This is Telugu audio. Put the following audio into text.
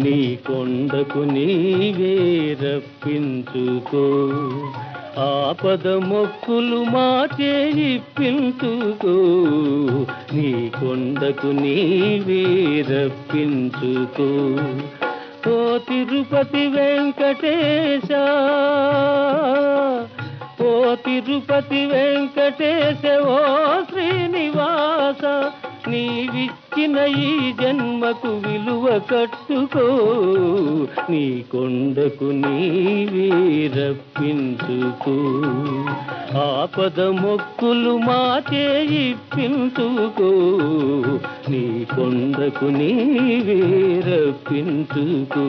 నీ కొండకు నీవే రప్పించుకో ఆపద మొక్కులు మా చేయిప్పించుకో నీ కొండకు నీవే రప్పించుకో ఓ తిరుపతి వెంకటేశ ఓ తిరుపతి వెంకటేశ ఓ శ్రీనివాస నీవిచ్చిన ఈ జన్మకు విలువ కట్టుకో నీ కొండకు నీవే రప్పించుకో ఆపద మొక్కులు మా చేయిప్పించుకో నీ కొండకు నీవే రప్పించుకో